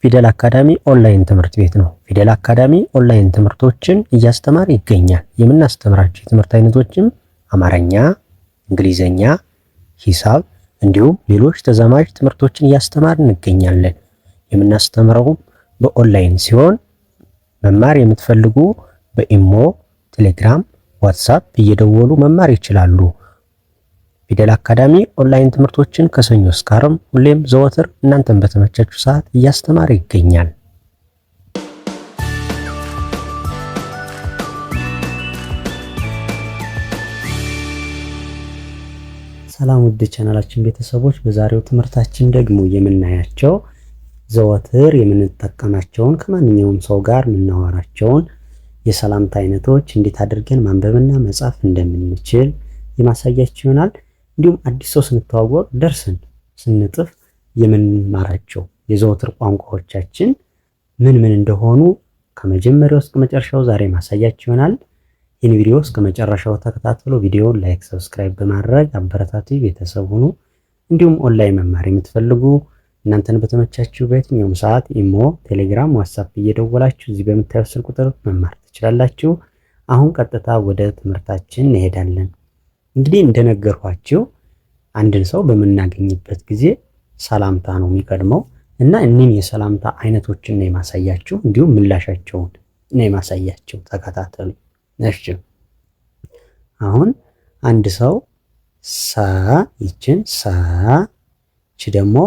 ፊደል አካዳሚ ኦንላይን ትምህርት ቤት ነው። ፊደል አካዳሚ ኦንላይን ትምህርቶችን እያስተማረ ይገኛል። የምናስተምራቸው የትምህርት አይነቶችም አማርኛ፣ እንግሊዘኛ፣ ሂሳብ እንዲሁም ሌሎች ተዛማጅ ትምህርቶችን እያስተማር እንገኛለን። የምናስተምረውም በኦንላይን ሲሆን መማር የምትፈልጉ በኢሞ፣ ቴሌግራም፣ ዋትሳፕ እየደወሉ መማር ይችላሉ። ፊደል አካዳሚ ኦንላይን ትምህርቶችን ከሰኞ እስከ ዓርብ ሁሌም ዘወትር እናንተን በተመቻችሁ ሰዓት እያስተማረ ይገኛል። ሰላም ውድ ቻናላችን ቤተሰቦች፣ በዛሬው ትምህርታችን ደግሞ የምናያቸው ዘወትር የምንጠቀማቸውን ከማንኛውም ሰው ጋር የምናወራቸውን የሰላምታ አይነቶች እንዴት አድርገን ማንበብና መጻፍ እንደምንችል የማሳያችሁ ይሆናል። እንዲሁም አዲስ ሰው ስንተዋወቅ ደርሰን ስንጥፍ የምንማራቸው የዘወትር ቋንቋዎቻችን ምን ምን እንደሆኑ ከመጀመሪያው እስከ መጨረሻው ዛሬ ማሳያችሁ ይሆናል። ይህን ቪዲዮ እስከ መጨረሻው ተከታተሉ። ቪዲዮውን ላይክ፣ ሰብስክራይብ በማድረግ አበረታቱ፣ ቤተሰብ ሁኑ። እንዲሁም ኦንላይን መማር የምትፈልጉ እናንተን በተመቻችሁ በየትኛውም ሰዓት ኢሞ፣ ቴሌግራም፣ ዋትሳፕ እየደወላችሁ እዚህ በምታዩት ስልክ ቁጥር መማር ትችላላችሁ። አሁን ቀጥታ ወደ ትምህርታችን እንሄዳለን። እንግዲህ እንደነገርኳችሁ አንድን ሰው በምናገኝበት ጊዜ ሰላምታ ነው የሚቀድመው እና እኒህን የሰላምታ አይነቶችን ነው የማሳያችሁ፣ እንዲሁም ምላሻቸውን ነው የማሳያችሁ። ተከታተሉ። እሺ፣ አሁን አንድ ሰው ሰ ይችን ሰ ይች ደግሞ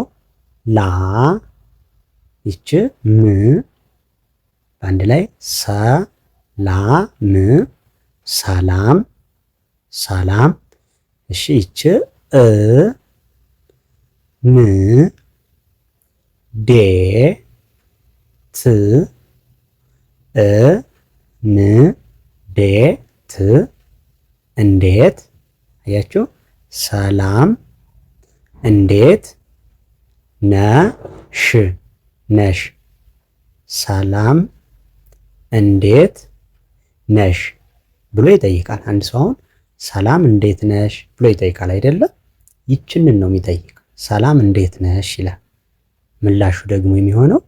ላ ይች ም በአንድ ላይ ሰ ላ ም ሰላም ሰላም። እሺ፣ ይች እ ን ዴ ት እ ን ዴ ት እንዴት። አያችሁ፣ ሰላም እንዴት ነሽ ነሽ። ሰላም እንዴት ነሽ ብሎ ይጠይቃል። አንድ ሰው አሁን ሰላም እንዴት ነሽ ብሎ ይጠይቃል አይደለም? ይችንን ነው የሚጠይቅ። ሰላም እንዴት ነሽ ይላል። ምላሹ ደግሞ የሚሆነው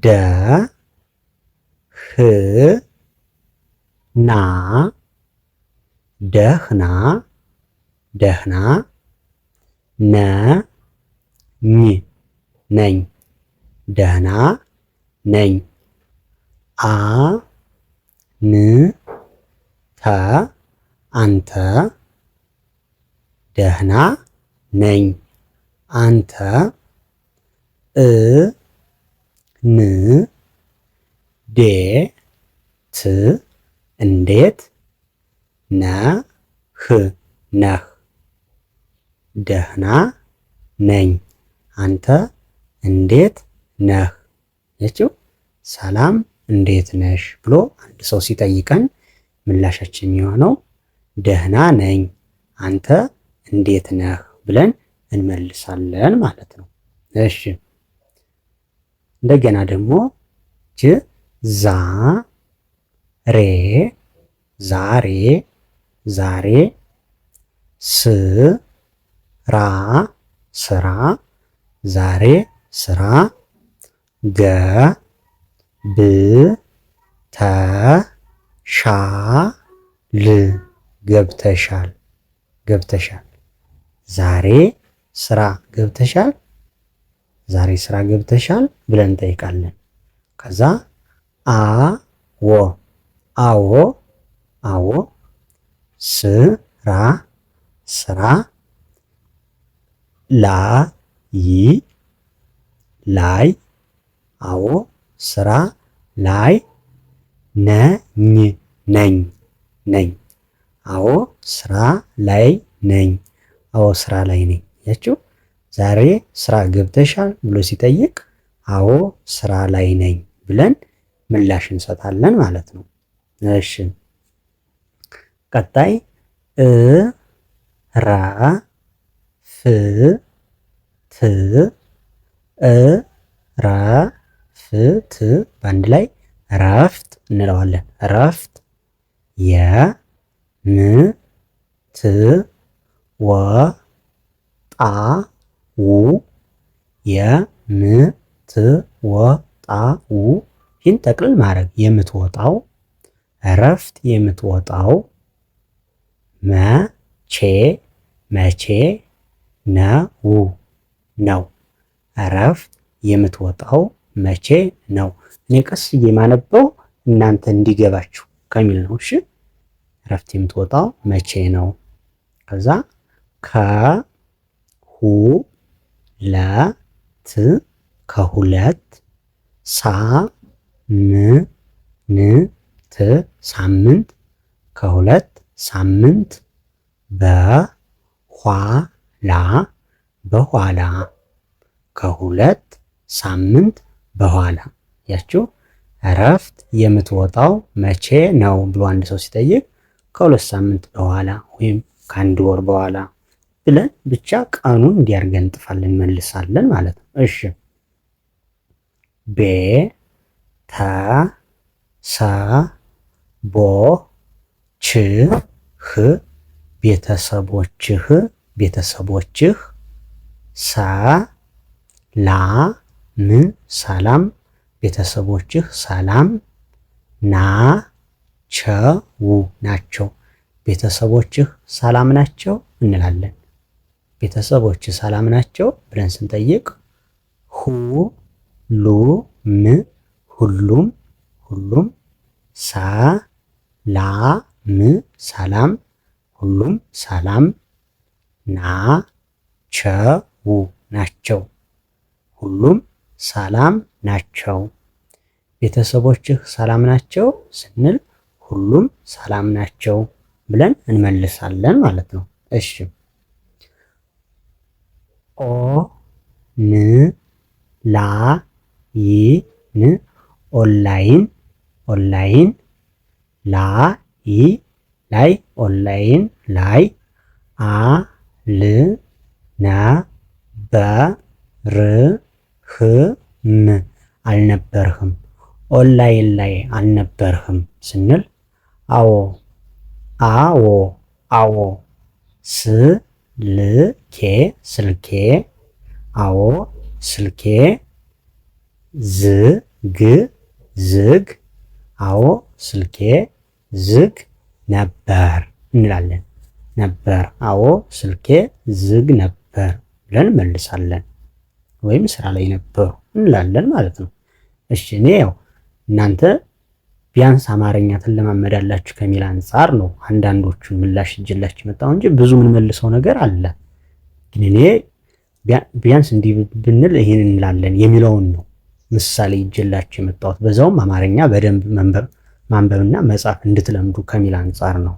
ደ ህ ና ደህና ደህና ነ ኝ ነኝ ደህና ነኝ አ ን ተ አንተ ደህና ነኝ አንተ እ ን ዴ ት እንዴት ነህ ነህ ደህና ነኝ አንተ እንዴት ነህ። ያችው ሰላም እንዴት ነሽ ብሎ አንድ ሰው ሲጠይቀን ምላሻችን የሚሆነው ደህና ነኝ አንተ እንዴት ነህ ብለን እንመልሳለን ማለት ነው። እሺ፣ እንደገና ደግሞ ጅ ዛ ሬ ዛሬ ዛሬ ስ ራ ስራ ዛሬ ስራ ገ ብ ተ ሻ ል ገብተሻል ገብተሻል። ዛሬ ስራ ገብተሻል ዛሬ ስራ ገብተሻል ብለን እንጠይቃለን። ከዛ አዎ አዎ አዎ ስራ ስራ ላይ ላይ አዎ ስራ ላይ ነኝ ነኝ ነኝ አዎ ስራ ላይ ነኝ አዎ ስራ ላይ ነኝ። ያችሁ ዛሬ ስራ ገብተሻል ብሎ ሲጠይቅ አዎ ስራ ላይ ነኝ ብለን ምላሽ እንሰጣለን ማለት ነው። እሺ፣ ቀጣይ እ ራ ፍ ት እ ራ ፍ ት በአንድ ላይ ረፍት እንለዋለን። ረፍት የ ም ት ወ ጣ ው የምት የምትወጣው ይህን ጠቅልል ማድረግ የምትወጣው እረፍት የምትወጣው መቼ መቼ ነው። እረፍት የምትወጣው መቼ ነው። እኔ ቀስ የማነበው እናንተ እንዲገባችሁ ከሚል ነው። እሺ እረፍት የምትወጣው መቼ ነው። ከዛ ከሁለት ሳምንት ከሁለት ሳምንት በኋላ ከሁለት ሳምንት በኋላ ያችሁ እረፍት የምትወጣው መቼ ነው ብሎ አንድ ሰው ሲጠይቅ ከሁለት ሳምንት በኋላ ወይም ከአንድ ወር በኋላ ብለን ብቻ ቀኑን እንዲያርገን እንጥፋለን እንመልሳለን ማለት ነው። እሺ ቤተሰቦችህ ሰላም ቤተሰቦችህ ሰላም ናቸው። ቤተሰቦችህ ሰላም ናቸው እንላለን። ቤተሰቦችህ ሰላም ናቸው ብለን ስንጠይቅ ሁሉም ሰላም ሁሉም ሰላም ናቸው። ሁሉም ሰላም ናቸው። ቤተሰቦችህ ሰላም ናቸው ስንል ሁሉም ሰላም ናቸው ብለን እንመልሳለን ማለት ነው። እሺ ኦንላይን ላይ አልነበርህም። ኦንላይን ላይ አልነበርህም ስንል አዎ ስልኬ ስልኬ ዝግ ስልኬ ዝግ ነበር እንላለን። ስልኬ ዝግ ነበር ብለን መልሳለን። ወይም ስራ ላይ ነበሩ እንላለን ማለት ነው። እሺ እኔ እናንተ ቢያንስ አማርኛ ትለማመዳላችሁ ከሚል አንጻር ነው አንዳንዶቹን ምላሽ ይዤላችሁ መጣሁ እንጂ ብዙ ምን መልሰው ነገር አለ። ግን እኔ ቢያንስ እንዲህ ብንል ይሄን እንላለን የሚለውን ነው ምሳሌ ይዤላችሁ የመጣሁት። በዛውም አማርኛ በደንብ ማንበብና መጻፍ እንድትለምዱ ከሚል አንጻር ነው።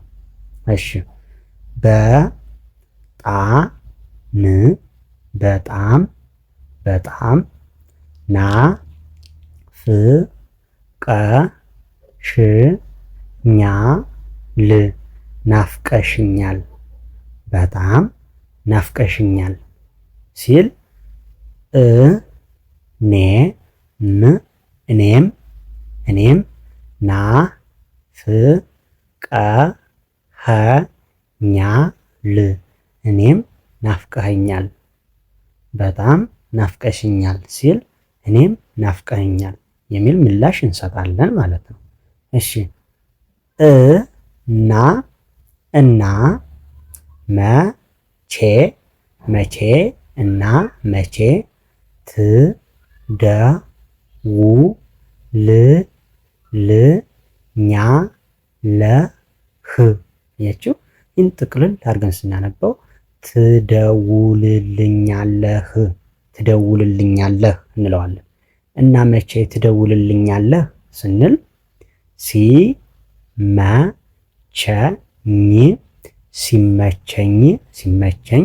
እሺ በጣም ናፍቀሽኛል በጣም ናፍቀሽኛል ሲል እኔም ናፍቀኸኛል በጣም ናፍቀሽኛል ሲል እኔም ናፍቀኸኛል የሚል ምላሽ እንሰጣለን ማለት ነው። እሺ እና መቼ እና መቼ ትደውልልኛለህ ያችሁ ይህን ጥቅልል አድርገን ስናነበው ትደውልልኛለህ እንለዋለን። እና መቼ ትደውልልኛለህ ስንል ሲመቸኝ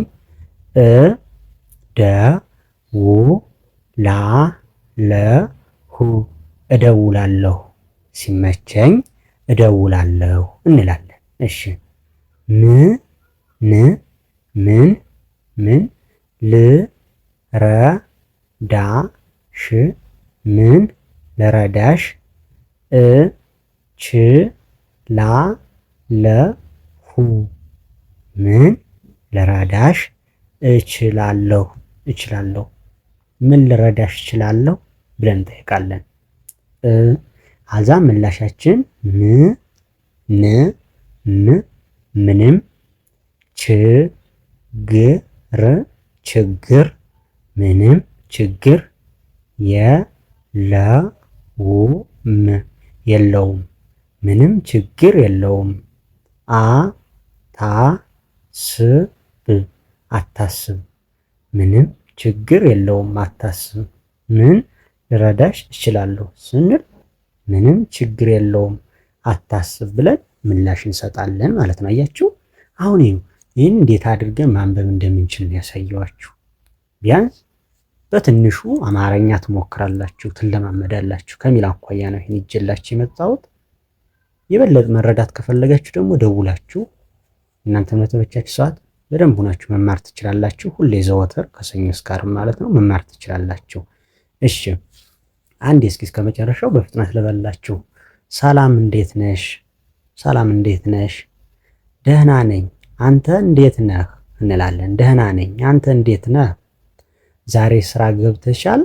እደውላለሁ ሲመቸኝ እደውላለሁ እንላለን። እሺ ምን ልረዳሽ እችላለሁ ምን ልረዳሽ እችላለሁ ምን ልረዳሽ እችላለሁ ብለን እንጠይቃለን። አዛ ምላሻችን ምንም ችግር ምንም ችግር የለውም ምንም ችግር የለውም። አታስብ ምንም ችግር የለውም አታስብ። ምን ልረዳሽ እችላለሁ ስንል ምንም ችግር የለውም አታስብ ብለን ምላሽ እንሰጣለን ማለት ነው። አያችሁ አሁን ይህን እንዴት አድርገን ማንበብ እንደምንችል ያሳየዋችሁ። ቢያንስ በትንሹ አማርኛ ትሞክራላችሁ፣ ትለማመዳላችሁ ከሚል አኳያ ነው ይህን ይዤላችሁ የመጣሁት። የበለጠ መረዳት ከፈለጋችሁ ደግሞ ደውላችሁ እናንተ በተመቻችሁ ሰዓት በደንብ ሆናችሁ መማር ትችላላችሁ። ሁሌ ዘወትር ከሰኞ እስከ ዓርብ ማለት ነው መማር ትችላላችሁ። እሺ አንዴ እስከ መጨረሻው በፍጥነት ልበላችሁ። ሰላም እንዴት ነሽ? ሰላም እንዴት ነሽ? ደህና ነኝ። አንተ እንዴት ነህ እንላለን። ደህና ነኝ። አንተ እንዴት ነህ? ዛሬ ስራ ገብተሻል?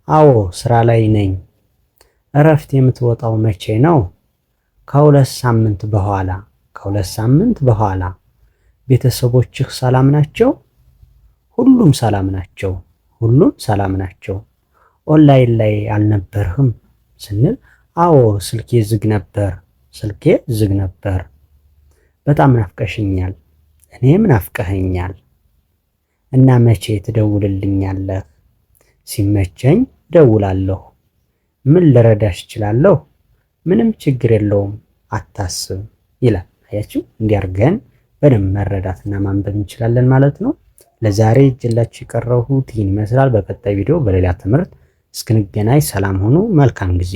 አዎ ስራ ላይ ነኝ። እረፍት የምትወጣው መቼ ነው? ከሁለት ሳምንት በኋላ። ከሁለት ሳምንት በኋላ። ቤተሰቦችህ ሰላም ናቸው? ሁሉም ሰላም ናቸው። ሁሉም ሰላም ናቸው። ኦንላይን ላይ አልነበርህም ስንል አዎ ስልኬ ዝግ ነበር። ስልኬ ዝግ ነበር። በጣም ናፍቀሽኛል። እኔም ናፍቀኸኛል። እና መቼ ትደውልልኛለህ? ሲመቸኝ ደውላለሁ። ምን ልረዳሽ እችላለሁ? ምንም ችግር የለውም አታስብ ይላል። አያችሁ እንዲያርገን በደንብ መረዳትና ማንበብ እንችላለን ማለት ነው። ለዛሬ ይዤላችሁ የቀረሁት ይህን ይመስላል። በቀጣይ ቪዲዮ በሌላ ትምህርት እስክንገናኝ ሰላም ሁኑ። መልካም ጊዜ